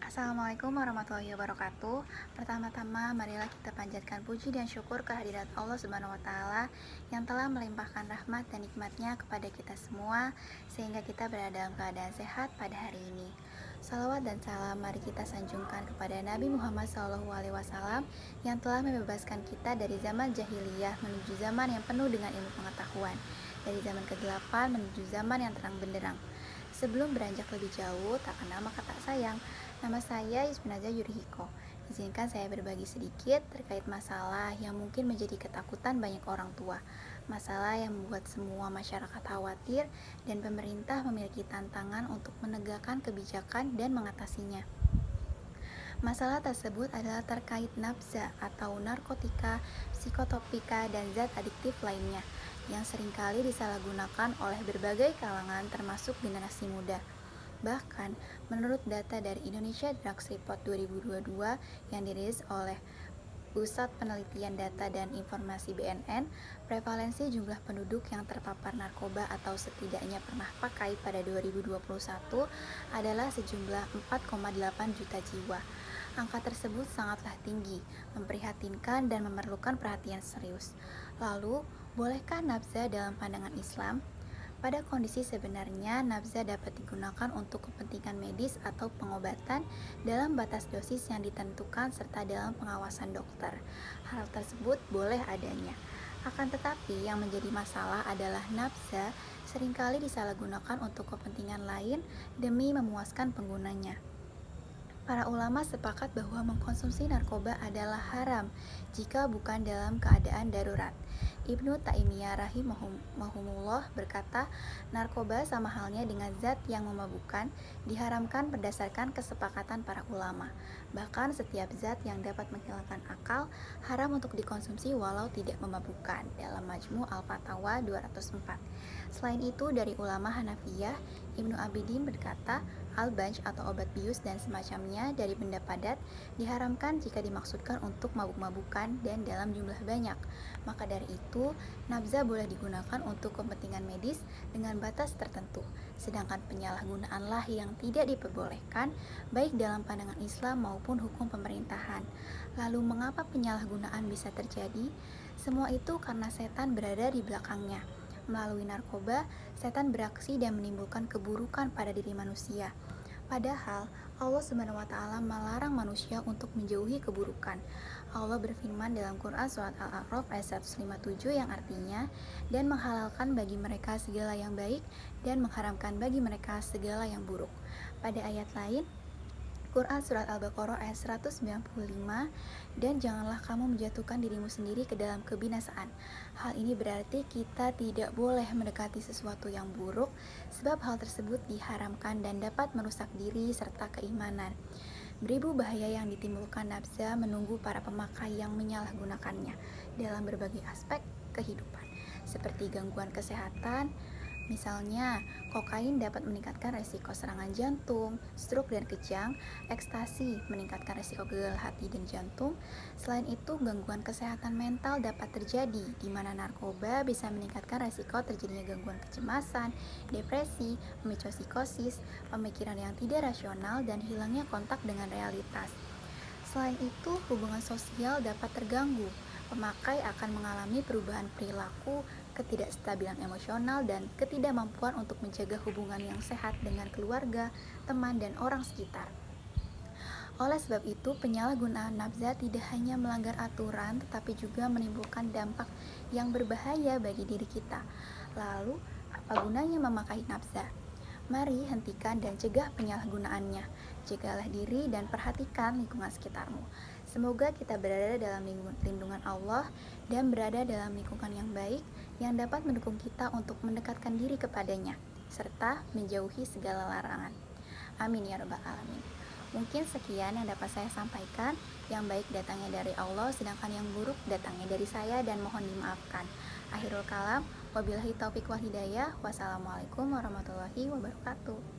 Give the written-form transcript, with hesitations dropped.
Assalamualaikum warahmatullahi wabarakatuh. Pertama-tama, marilah kita panjatkan puji dan syukur kehadirat Allah Subhanahu wa Ta'ala yang telah melimpahkan rahmat dan nikmatnya kepada kita semua, sehingga kita berada dalam keadaan sehat pada hari ini. Salawat dan salam mari kita sanjungkan kepada Nabi Muhammad SAW yang telah membebaskan kita dari zaman jahiliyah menuju zaman yang penuh dengan ilmu pengetahuan, dari zaman kegelapan menuju zaman yang terang benderang. Sebelum beranjak lebih jauh, tak kenal maka tak sayang. Nama saya Yusminaza Yurihiko. Izinkan saya berbagi sedikit terkait masalah yang mungkin menjadi ketakutan banyak orang tua. Masalah yang membuat semua masyarakat khawatir dan pemerintah memiliki tantangan untuk menegakkan kebijakan dan mengatasinya. Masalah tersebut adalah terkait nafza atau narkotika, psikotropika, dan zat adiktif lainnya yang seringkali disalahgunakan oleh berbagai kalangan termasuk generasi muda. Bahkan, menurut data dari Indonesia Drugs Report 2022 yang dirilis oleh Pusat Penelitian Data dan Informasi BNN, prevalensi jumlah penduduk yang terpapar narkoba atau setidaknya pernah pakai pada 2021 adalah sejumlah 4,8 juta jiwa. Angka tersebut sangatlah tinggi, memprihatinkan dan memerlukan perhatian serius. Lalu, bolehkah nafza dalam pandangan Islam? Pada kondisi sebenarnya, nafza dapat digunakan untuk kepentingan medis atau pengobatan dalam batas dosis yang ditentukan serta dalam pengawasan dokter. Hal tersebut boleh adanya. Akan tetapi, yang menjadi masalah adalah nafza seringkali disalahgunakan untuk kepentingan lain demi memuaskan penggunanya. Para ulama sepakat bahwa mengkonsumsi narkoba adalah haram jika bukan dalam keadaan darurat. Ibnu Taimiyah rahimahullah berkata, narkoba sama halnya dengan zat yang memabukkan, diharamkan berdasarkan kesepakatan para ulama. Bahkan setiap zat yang dapat menghilangkan akal haram untuk dikonsumsi walau tidak memabukkan, dalam Majmu' Al-Fatawa 204. Selain itu, dari ulama Hanafiyah, Ibnu Abidin berkata, al-banj atau obat bius dan semacamnya dari benda padat diharamkan jika dimaksudkan untuk mabuk-mabukan dan dalam jumlah banyak. Maka dari itu, nafza boleh digunakan untuk kepentingan medis dengan batas tertentu. Sedangkan penyalahgunaanlah yang tidak diperbolehkan, baik dalam pandangan Islam maupun hukum pemerintahan. Lalu mengapa penyalahgunaan bisa terjadi? Semua itu karena setan berada di belakangnya. Melalui narkoba, setan beraksi dan menimbulkan keburukan pada diri manusia. Padahal Allah Subhanahu wa Ta'ala melarang manusia untuk menjauhi keburukan. Allah berfirman dalam Quran surat Al-A'raf ayat 157 yang artinya, dan menghalalkan bagi mereka segala yang baik dan mengharamkan bagi mereka segala yang buruk. Pada ayat lain, Quran Surat Al-Baqarah ayat 195, dan janganlah kamu menjatuhkan dirimu sendiri ke dalam kebinasaan. Hal ini berarti kita tidak boleh mendekati sesuatu yang buruk, sebab hal tersebut diharamkan dan dapat merusak diri serta keimanan. Beribu bahaya yang ditimbulkan nafza menunggu para pemakai yang menyalahgunakannya dalam berbagai aspek kehidupan, seperti gangguan kesehatan. Misalnya, kokain dapat meningkatkan resiko serangan jantung, stroke dan kejang, ekstasi meningkatkan resiko gagal hati dan jantung. Selain itu, gangguan kesehatan mental dapat terjadi, di mana narkoba bisa meningkatkan resiko terjadinya gangguan kecemasan, depresi, memicu psikosis, pemikiran yang tidak rasional, dan hilangnya kontak dengan realitas. Selain itu, hubungan sosial dapat terganggu. Pemakai akan mengalami perubahan perilaku, ketidakstabilan emosional, dan ketidakmampuan untuk menjaga hubungan yang sehat dengan keluarga, teman, dan orang sekitar. Oleh sebab itu, penyalahgunaan nafza tidak hanya melanggar aturan, tetapi juga menimbulkan dampak yang berbahaya bagi diri kita. Lalu, apa gunanya memakai nafza? Mari hentikan dan cegah penyalahgunaannya. Jagalah diri dan perhatikan lingkungan sekitarmu. Semoga kita berada dalam lindungan Allah dan berada dalam lingkungan yang baik yang dapat mendukung kita untuk mendekatkan diri kepadanya, serta menjauhi segala larangan. Amin ya rabbal alamin. Mungkin sekian yang dapat saya sampaikan. Yang baik datangnya dari Allah, sedangkan yang buruk datangnya dari saya dan mohon dimaafkan. Akhirul kalam, wabillahi taufiq wal hidayah. Wassalamualaikum warahmatullahi wabarakatuh.